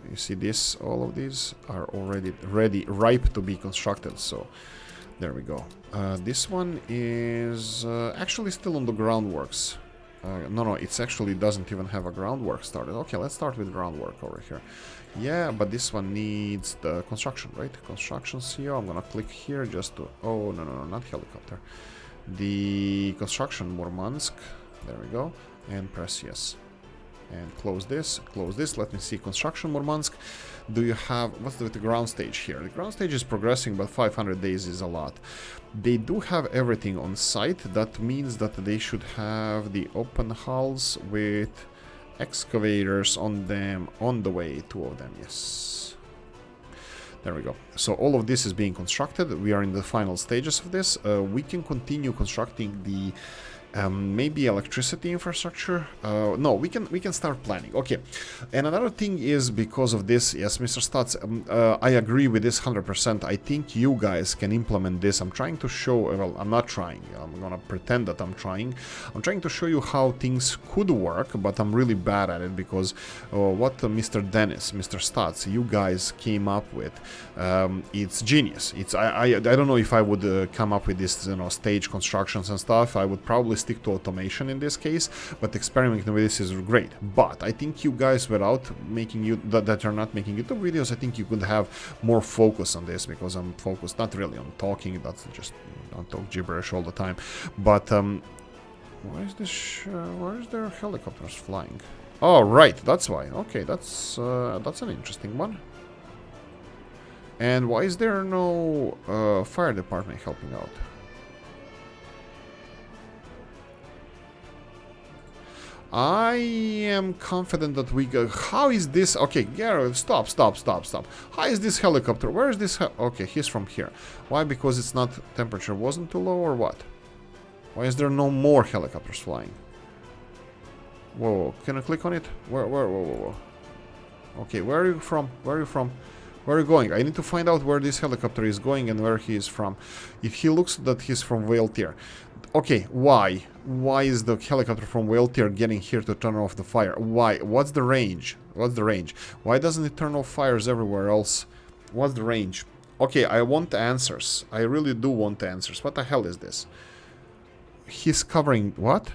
You see this, all of these are already ready, ripe to be constructed, so there we go. This one is actually still on the groundworks. No, it actually doesn't even have a groundwork started. Okay, let's start with groundwork over here. Yeah, but this one needs the construction, right? Construction CO. I'm gonna click here just to... Oh, no, not helicopter. The construction Murmansk. There we go. And press yes. And close this. Close this. Let me see. Construction Murmansk. Do you have... What's with the ground stage here? The ground stage is progressing, but 500 days is a lot. They do have everything on site. That means that they should have the open hulls with excavators on them on the way. 2 of them, yes. There we go. So all of this is being constructed. We are in the final stages of this. We can continue constructing the Maybe electricity infrastructure. No, we can start planning. Okay, and another thing is because of this. Yes, Mr. Stutz, I agree with this 100%. I think you guys can implement this. I'm trying to show. Well, I'm not trying. I'm gonna pretend that I'm trying. I'm trying to show you how things could work, but I'm really bad at it because what Mr. Dennis, Mr. Stutz, you guys came up with, it's genius. It's I don't know if I would come up with this, stage constructions and stuff. I would probably stick to automation in this case, but experimenting with this is great. But I think you guys, without making you that are not making YouTube videos, I think you could have more focus on this, because I'm focused not really on talking. That's just don't talk gibberish all the time. But why is this? Where is there helicopters flying? Oh, right, that's why. Okay, that's an interesting one. And why is there no fire department helping out? I am confident that we go. How is this? Okay, Garrett, stop. How is this helicopter? Where is this? Okay, he's from here. Why? Because it's not, temperature wasn't too low, or what? Why is there no more helicopters flying? Whoa, can I click on it? Whoa. Okay, where are you from? Where are you going? I need to find out where this helicopter is going and where he is from. If he looks that he's from Whale Tier. Okay, why? Why is the helicopter from Whale Tier getting here to turn off the fire? Why? What's the range? Why doesn't it turn off fires everywhere else? What's the range? Okay, I want answers. I really do want answers. What the hell is this? He's covering what?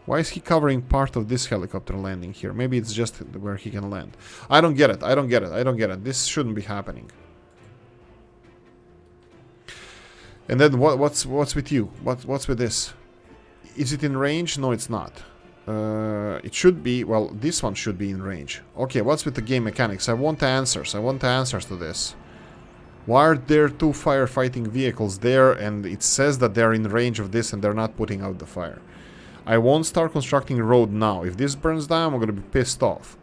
Why is he covering part of this helicopter landing here? Maybe it's just where he can land. I don't get it. This shouldn't be happening. And then what's with you? What's with this? Is it in range? No, it's not. It should be. Well, this one should be in range. Okay, what's with the game mechanics? I want answers. To this. Why are there two firefighting vehicles there, and it says that they're in range of this and they're not putting out the fire? I won't start constructing a road now. If this burns down, I'm gonna be pissed off.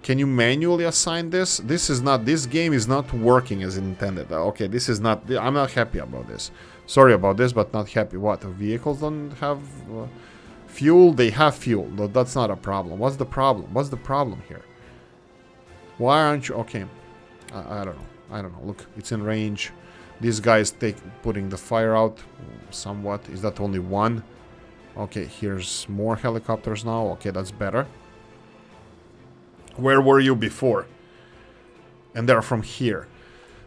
Can you manually assign this? This game is not working as intended. Okay, this is not, I'm not happy about this. Sorry about this, but not happy. What, the vehicles don't have fuel? They have fuel. That's not a problem. What's the problem here? Why aren't you, okay. I don't know. Look, it's in range. These guys putting the fire out somewhat. Is that only one? Okay, here's more helicopters now. Okay, that's better. Where were you before? And they're from here.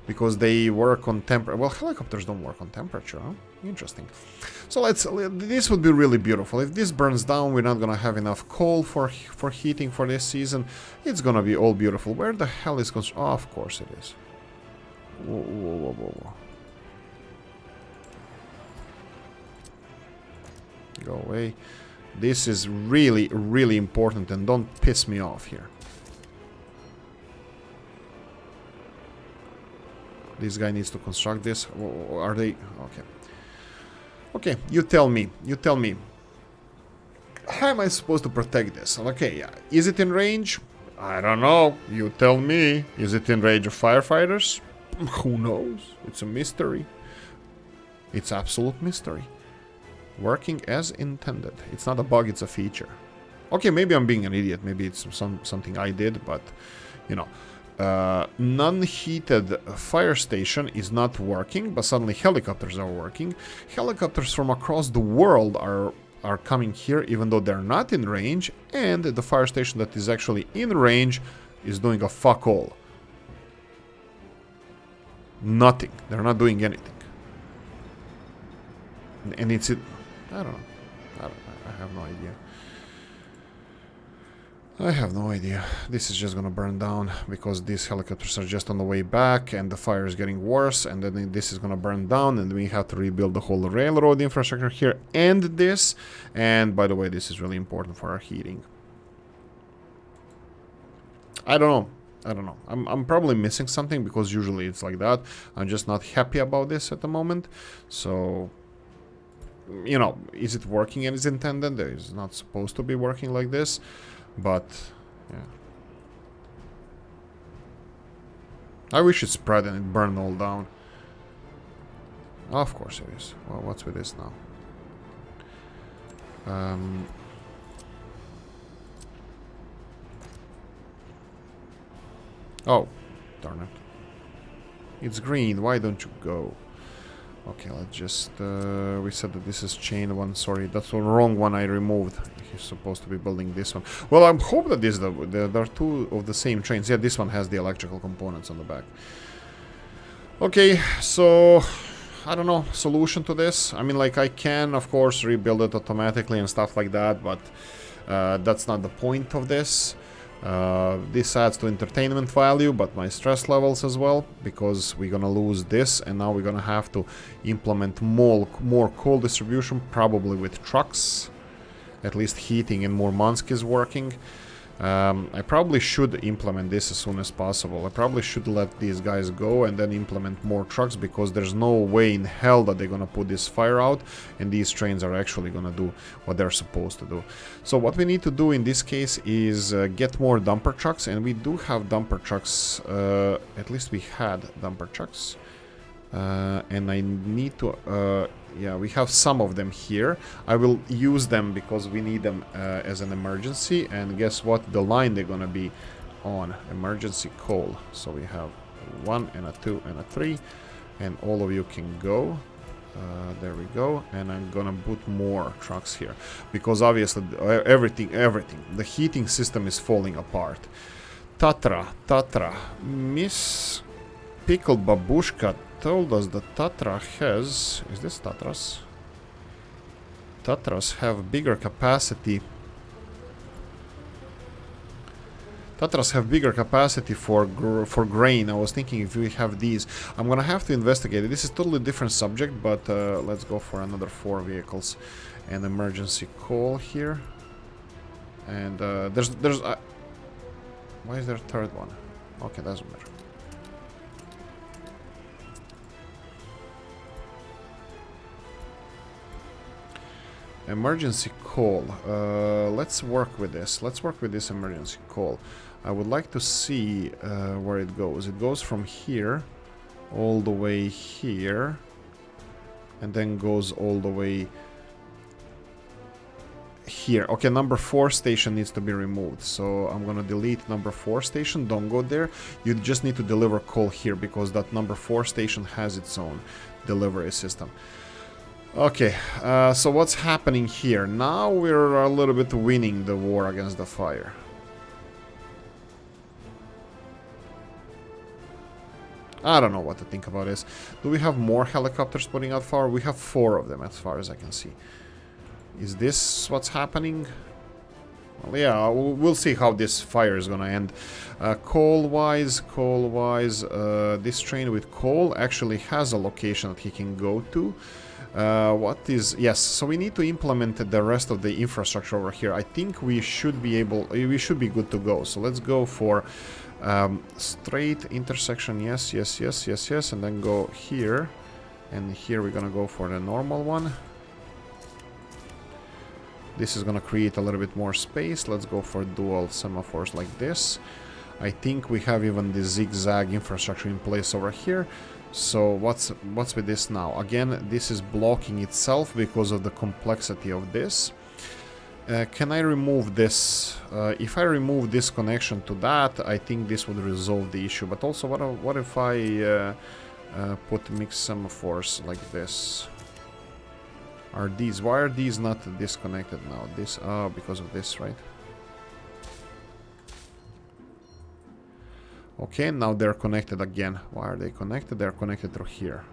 Because they work on temperature. Well, helicopters don't work on temperature, huh? Interesting. So this would be really beautiful. If this burns down, we're not gonna have enough coal for heating for this season. It's gonna be all beautiful. Where the hell is oh, of course it is. Whoa. Go away. This is really, really important, and don't piss me off here. This guy needs to construct this. Are they? Okay. Okay, you tell me. How am I supposed to protect this? Okay, is it in range? I don't know. You tell me. Is it in range of firefighters? Who knows? It's a mystery. It's absolute mystery. Working as intended. It's not a bug, it's a feature. Okay, maybe I'm being an idiot. Maybe it's something I did, but, you know. Non-heated fire station is not working, but suddenly helicopters are working. Helicopters from across the world are coming here, even though they're not in range, and the fire station that is actually in range is doing a fuck all. Nothing. They're not doing anything. And it's... I don't know. I have no idea. I have no idea. This is just gonna burn down because these helicopters are just on the way back and the fire is getting worse, and then this is gonna burn down and we have to rebuild the whole railroad infrastructure here and this. And by the way, this is really important for our heating. I don't know. I'm probably missing something because usually it's like that. I'm just not happy about this at the moment. So, you know, is it working as intended? It's not supposed to be working like this. But, yeah. I wish it spread and it burned all down. Of course it is. Well, what's with this now? Oh, darn it. It's green, why don't you go? Okay, let's just... we said that this is chain one, sorry, that's the wrong one I removed. He's supposed to be building this one. Well, I hope that there are two of the same trains. Yeah, this one has the electrical components on the back. Okay, so... I don't know, solution to this. I mean, like, I can, of course, rebuild it automatically and stuff like that, but that's not the point of this. This adds to entertainment value, but my stress levels as well, because we're gonna lose this, and now we're gonna have to implement more coal distribution, probably with trucks. At least heating in Murmansk is working. I probably should implement this as soon as possible. I probably should let these guys go and then implement more trucks, because there's no way in hell that they're gonna put this fire out and these trains are actually gonna do what they're supposed to do. So what we need to do in this case is get more dumper trucks, and we do have dumper trucks. At least we had dumper trucks. And I need to... yeah, we have some of them here. I will use them because we need them as an emergency. And guess what? The line they're gonna be on. Emergency coal. So we have 1 and a 2 and a 3. And all of you can go. There we go. And I'm gonna put more trucks here. Because obviously everything. The heating system is falling apart. Tatra. Miss Pickled Babushka told us that Tatra has... Is this Tatras? Tatras have bigger capacity. Tatras have bigger capacity for grain. I was thinking if we have these. I'm gonna have to investigate it. This is totally different subject, but let's go for another 4 vehicles. And emergency coal here. And there's why is there a third one? Okay, doesn't matter. Emergency coal. Let's work with this. Let's work with this emergency coal. I would like to see where it goes. It goes from here all the way here, and then goes all the way here. Okay, number 4 station needs to be removed, so I'm gonna delete number 4 station. Don't go there. You just need to deliver coal here, because that number 4 station has its own delivery system. Okay, so what's happening here? Now we're a little bit winning the war against the fire. I don't know what to think about this. Do we have more helicopters putting out fire? We have 4 of them as far as I can see. Is this what's happening? Well, yeah, we'll see how this fire is gonna end. Coal-wise, this train with coal actually has a location that he can go to. Yes, so we need to implement the rest of the infrastructure over here. I think we should be good to go. So let's go for straight intersection, yes, and then go here. And here we're gonna go for the normal one. This is gonna create a little bit more space. Let's go for dual semaphores like this. I think we have even the zigzag infrastructure in place over here. So what's with this now? Again, this is blocking itself because of the complexity of this. Can I remove this? If I remove this connection to that, I think this would resolve the issue. But also, what if I put mixed semaphores like this? Why are these not disconnected now? Because of this, right? Okay, now they're connected again. Why are they connected? They're connected through here.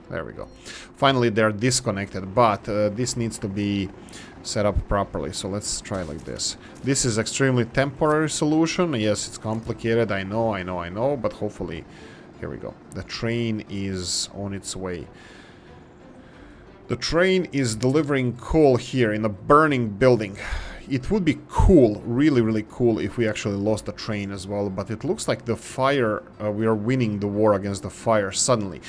There we go. Finally, they're disconnected, but this needs to be set up properly. So let's try like this. This is extremely temporary solution. Yes, it's complicated. I know, but hopefully, here we go. The train is on its way. The train is delivering coal here in a burning building. It would be cool, really cool, if we actually lost the train as well, but it looks like the fire, we are winning the war against the fire suddenly.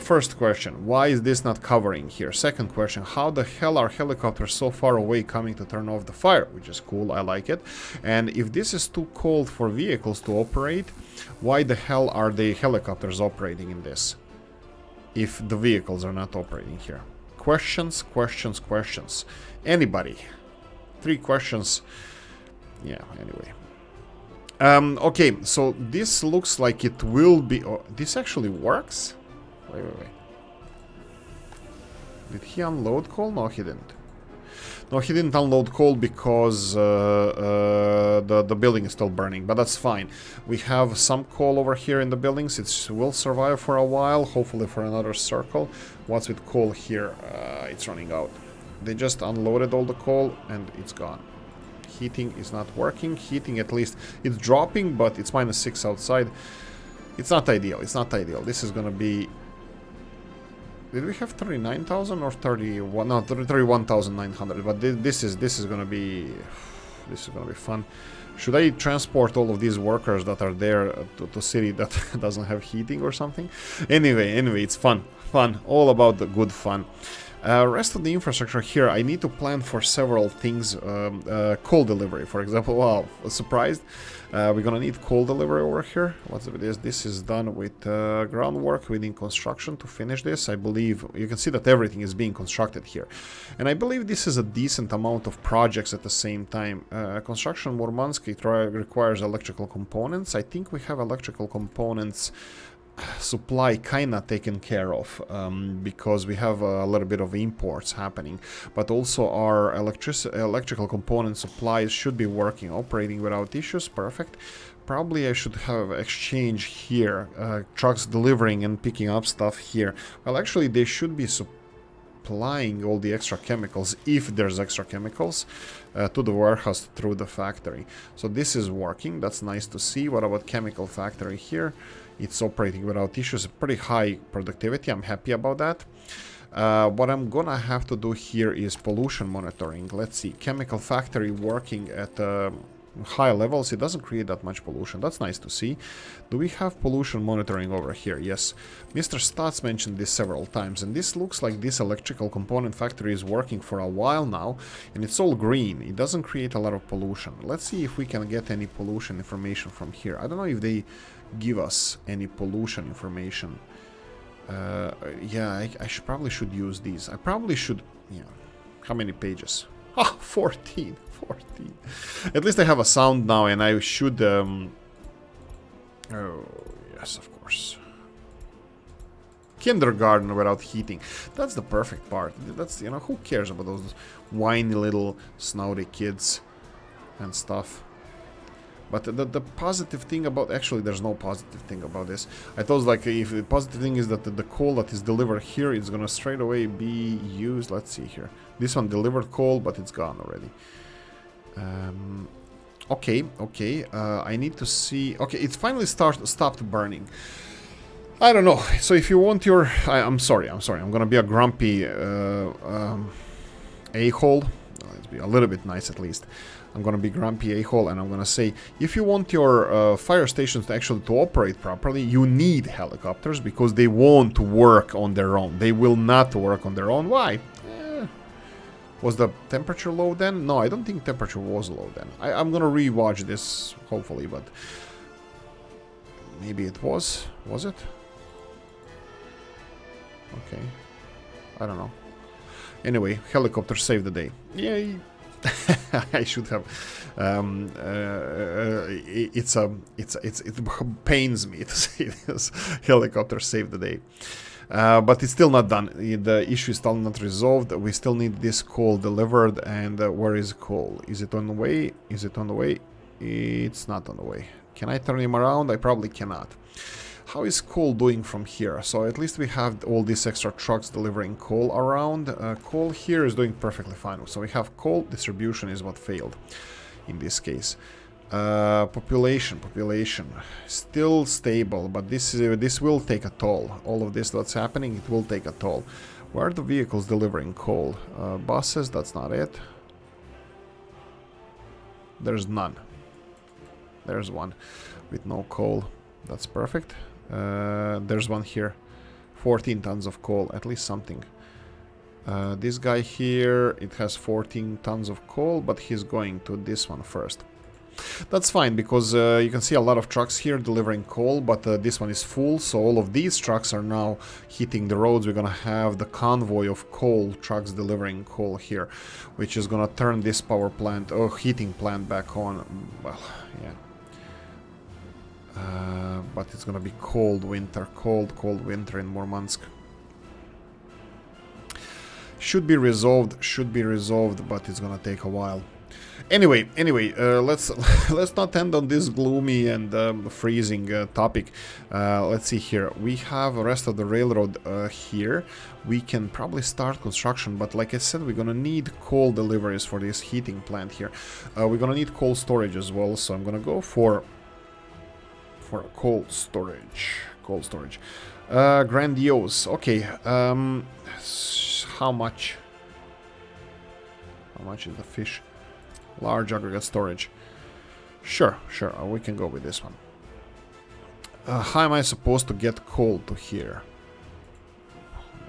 First question, why is this not covering here? Second question, how the hell are helicopters so far away coming to turn off the fire? Which is cool, I like it. And if this is too cold for vehicles to operate, why the hell are the helicopters operating in this? if the vehicles are not operating here? Questions, questions, questions. Anybody? 3 questions. Yeah, anyway. Okay, so this looks like it will be... Oh, this actually works? Wait. Did he unload coal? No, he didn't. No, he didn't unload coal because the building is still burning, but that's fine. We have some coal over here in the buildings. It will survive for a while, hopefully for another circle. What's with coal here? It's running out. They just unloaded all the coal and it's gone. Heating is not working. Heating, at least, it's dropping, but it's -6 outside. It's not ideal. It's not ideal. This is gonna be... Did we have 39,000 or 31? No, 31,900. But this is gonna be fun. Should I transport all of these workers that are there to city that doesn't have heating or something? Anyway, it's fun, all about the good fun. Rest of the infrastructure here, I need to plan for several things. Coal delivery, for example. Wow, surprised. We're gonna need coal delivery over here. What's this? This is done with groundwork within construction to finish this. I believe you can see that everything is being constructed here. And I believe this is a decent amount of projects at the same time. Construction Murmansk, it requires electrical components. I think we have electrical components supply kinda taken care of, because we have a little bit of imports happening, but also our electrical component supplies should be working, operating without issues. Perfect. Probably I should have exchange here, trucks delivering and picking up stuff here. Well, actually they should be supplying all the extra chemicals, if there's extra chemicals, to the warehouse through the factory. So this is working, that's nice to see. What about chemical factory here? It's operating without issues, pretty high productivity. I'm happy about that. What I'm gonna have to do here is pollution monitoring. Let's see, chemical factory working at high levels. It doesn't create that much pollution. That's nice to see. Do we have pollution monitoring over here? Yes. Mr. Stats mentioned this several times, and this looks like this electrical component factory is working for a while now, and it's all green. It doesn't create a lot of pollution. Let's see if we can get any pollution information from here. I don't know if they give us any pollution information. Yeah, I probably should use these. I probably should, yeah. How many pages? Ah, 14. At least I have a sound now, and I should... Oh, yes, of course. Kindergarten without heating. That's the perfect part. That's, you know, who cares about those whiny little snouty kids and stuff. But the positive thing about... Actually, there's no positive thing about this. I thought, like, if the positive thing is that the coal that is delivered here is gonna straight away be used. Let's see here. This one delivered coal, but it's gone already. Okay. I need to see... Okay, it's finally stopped burning. I don't know. So if you want your... I'm sorry. I'm gonna be a grumpy a-hole. Let's be a little bit nice at least. I'm gonna be grumpy a-hole, and I'm gonna say, if you want your fire stations to actually operate properly, you need helicopters, because they won't work on their own. They will not work on their own. Why? Was the temperature low then? No, I don't think temperature was low then. I'm gonna re-watch this, hopefully, but... Maybe it was? Was it? Okay. I don't know. Anyway, helicopter saved the day. Yay! I should have. It pains me to say this. Helicopter saved the day. But it's still not done. The issue is still not resolved. We still need this coal delivered. And where is coal? Is it on the way? Is it on the way? It's not on the way. Can I turn him around? I probably cannot. How is coal doing from here? So at least we have all these extra trucks delivering coal around. Coal here is doing perfectly fine. So we have coal. Distribution is what failed in this case. Population still stable, but this will take a toll. All of this that's happening, it will take a toll. Where are the vehicles delivering coal? Buses, that's not it. There's none. There's one with no coal. That's perfect. There's one here. 14 tons of coal, at least something. This guy here, it has 14 tons of coal, but he's going to this one first. That's fine, because you can see a lot of trucks here delivering coal, but this one is full, so all of these trucks are now hitting the roads. We're gonna have the convoy of coal trucks delivering coal here, which is gonna turn this power plant or heating plant back on. Well, yeah. But it's gonna be cold winter in Murmansk. Should be resolved, but it's gonna take a while. Anyway, let's let's not end on this gloomy and freezing topic. Let's see here. We have the rest of the railroad here. We can probably start construction, but like I said, we're gonna need coal deliveries for this heating plant here. We're gonna need coal storage as well, so I'm gonna go for coal storage. Grandiose. Okay. How much? How much is the fish? Large aggregate storage. Sure. We can go with this one. How am I supposed to get coal to here?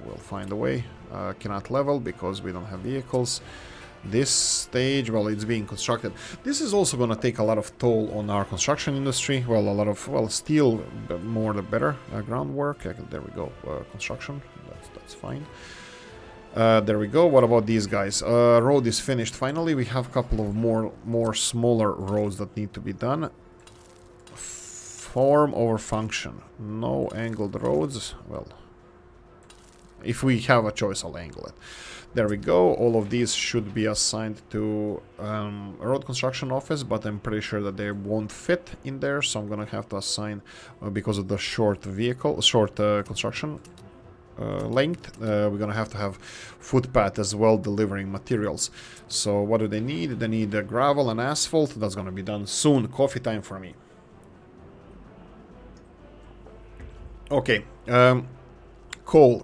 We'll find a way. Cannot level because we don't have vehicles. This stage, well, it's being constructed. This is also going to take a lot of toll on our construction industry. Well, a lot of, well, steel, more the better. Groundwork. There we go. Construction. That's fine. There we go. What about these guys? Road is finished finally. We have a couple of more smaller roads that need to be done. Form over function. No angled roads. Well, if we have a choice, I'll angle it. There we go. All of these should be assigned to a road construction office, but I'm pretty sure that they won't fit in there, so I'm gonna have to assign because of the short construction length. We're gonna have to have footpath as well delivering materials. So what do they need? They need gravel and asphalt. That's gonna be done soon. Coffee time for me. Okay. Coal.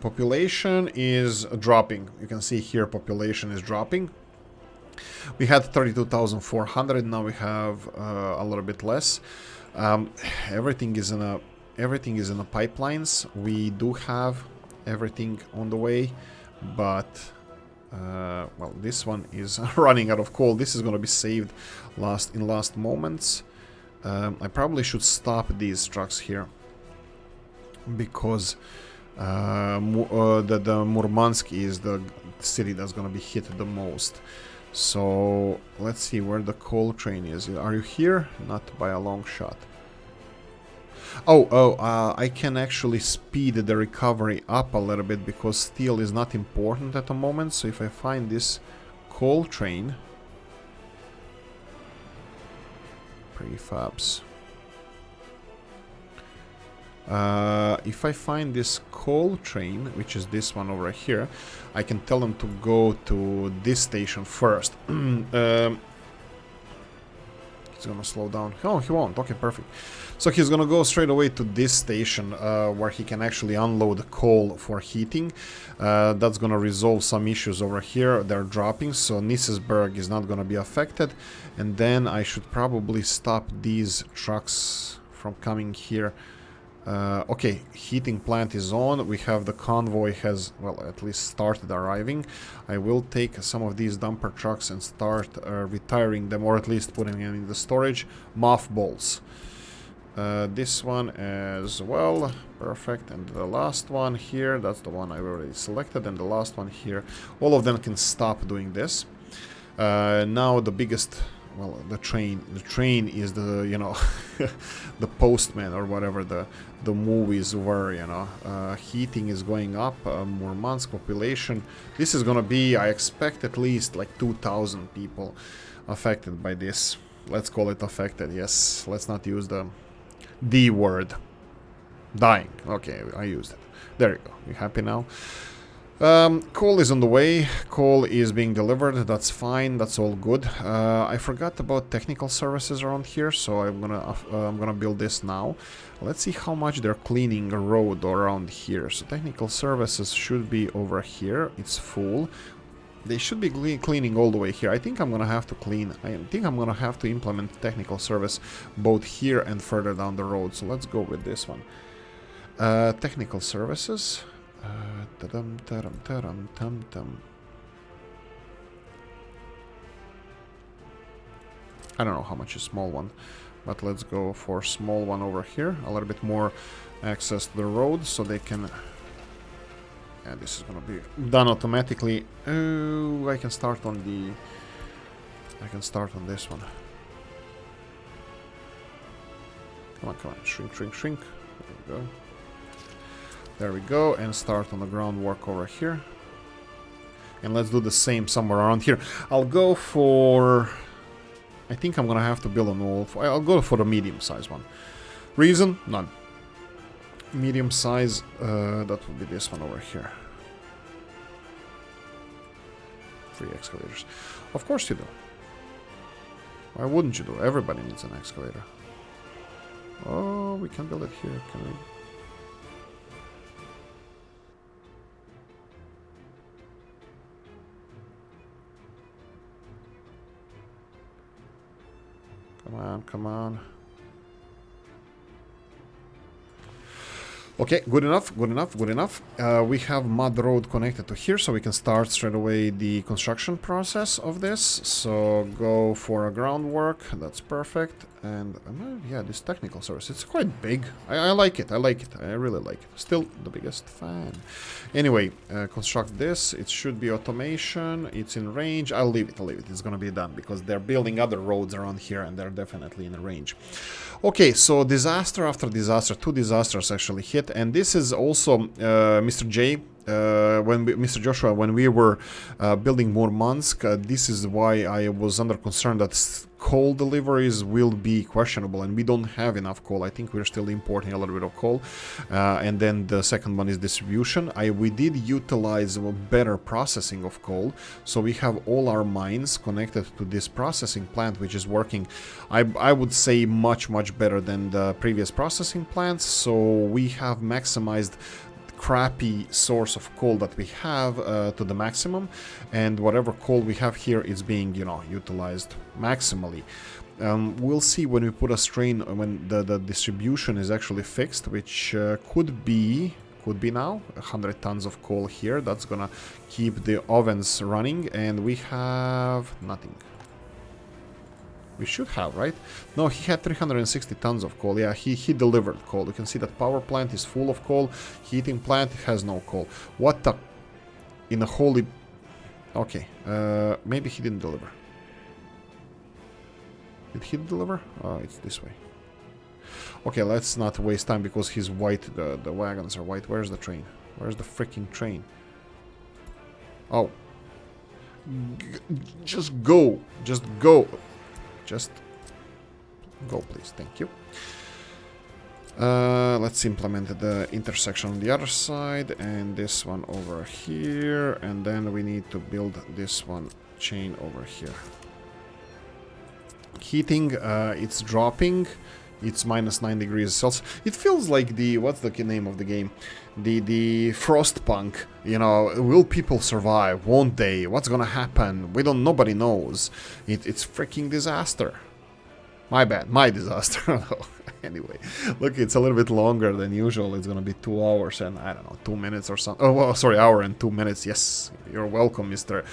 Population is dropping. You can see here population is dropping. We had 32,400. Now we have a little bit less. Everything is in a pipelines. We do have everything on the way, but well, this one is running out of coal. This is going to be saved in last moments. I probably should stop these trucks here because the Murmansk is the city that's going to be hit the most. So let's see where the coal train is. Are you here? Not by a long shot. I can actually speed the recovery up a little bit because steel is not important at the moment. So if I find this coal train, prefabs. If I find this coal train, which is this one over here, I can tell them to go to this station first. He's gonna slow down. Oh, he won't. Okay, perfect. So he's gonna go straight away to this station where he can actually unload coal for heating. That's gonna resolve some issues over here. They're dropping, so Nisesberg is not gonna be affected. And then I should probably stop these trucks from coming here. Okay, heating plant is on. We have the convoy has, well, at least started arriving. I will take some of these dumper trucks and start retiring them, or at least putting them in the storage. Mothballs. This one as well. Perfect. And the last one here, that's the one I already selected. And the last one here. All of them can stop doing this. Now the biggest... Well, the train is the, you know, the postman or whatever the movies were, you know. Heating is going up, Murmansk population. This is gonna be, I expect, at least like 2,000 people affected by this. Let's call it affected, yes. Let's not use the D word. Dying. Okay, I used it. There you go. You happy now? Coal is on the way. Coal is being delivered. That's fine. That's all good. I forgot about technical services around here, so I'm gonna build this now. Let's see how much they're cleaning a road around here. So technical services should be over here. It's full. They should be cleaning all the way here. I think I'm gonna have to clean. I think I'm gonna have to implement technical service both here and further down the road. So let's go with this one. Technical services. I don't know how much is small one, but let's go for small one over here. A little bit more access to the road so they can... Yeah, this is gonna be done automatically. Oh, I can start on the... I can start on this one. Come on, come on. Shrink, shrink, shrink. There we go. There we go. And start on the groundwork over here. And let's do the same somewhere around here. I'll go for... I think I'm gonna have to build an wall. I'll go for the medium-sized one. Reason? None. Medium size, that would be this one over here. 3 excavators. Of course you do. Why wouldn't you do? Everybody needs an excavator. Oh, we can build it here, can we? Come on, come on. Okay, good enough, good enough, good enough. We have mud road connected to here, so we can start straight away the construction process of this. So go for a groundwork, that's perfect. And yeah, this technical service, it's quite big. I like it, I like it, I really like it. Still the biggest fan. Anyway, construct this, it should be automation, it's in range. I'll leave it, it's gonna be done because they're building other roads around here and they're definitely in range. Okay, so disaster after disaster, 2 disasters actually hit, and this is also Mr. J. Mr. Joshua, when we were building Murmansk, this is why I was under concern that coal deliveries will be questionable, and we don't have enough coal. I think we're still importing a little bit of coal. And then the second one is distribution. We did utilize better processing of coal, so we have all our mines connected to this processing plant, which is working, I would say, much better than the previous processing plants. So we have maximized crappy source of coal that we have to the maximum, and whatever coal we have here is being, you know, utilized maximally. We'll see when we put a strain, when the distribution is actually fixed, which could be now 100 tons of coal here. That's gonna keep the ovens running, and we have nothing. We should have, right? No, he had 360 tons of coal. Yeah, he delivered coal. You can see that power plant is full of coal. Heating plant has no coal. What the... In a holy... Okay, maybe he didn't deliver. Did he deliver? Oh, it's this way. Okay, let's not waste time because he's white. The wagons are white. Where's the train? Where's the freaking train? Oh. Just go. Just go. Just go, please. Thank you. Let's implement the intersection on the other side and this one over here, and then we need to build this one chain over here. Heating, it's dropping. It's -9 degrees Celsius. It feels like the, what's the name of the game? The Frostpunk. You know, will people survive? Won't they? What's gonna happen? Nobody knows. It's freaking disaster. My bad, my disaster. Anyway, look, it's a little bit longer than usual. It's gonna be 2 hours and, I don't know, 2 minutes or something. Oh, well, sorry, hour and 2 minutes. Yes, you're welcome, Mr.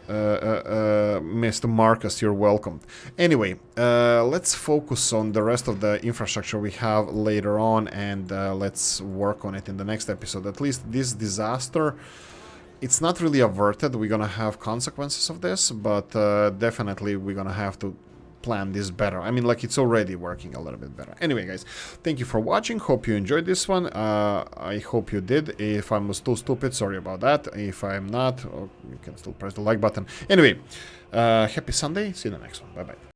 Mr. Marcus, you're welcome. Anyway, let's focus on the rest of the infrastructure we have later on, and let's work on it in the next episode. At least this disaster, it's not really averted. We're gonna have consequences of this, but definitely we're gonna have to plan this better. I mean, like, it's already working a little bit better. Anyway, guys, thank you for watching. Hope you enjoyed this one. I hope you did. If I was too stupid, sorry about that. If I'm not, you can still press the like button. Anyway, happy Sunday. See you in the next one. Bye-bye.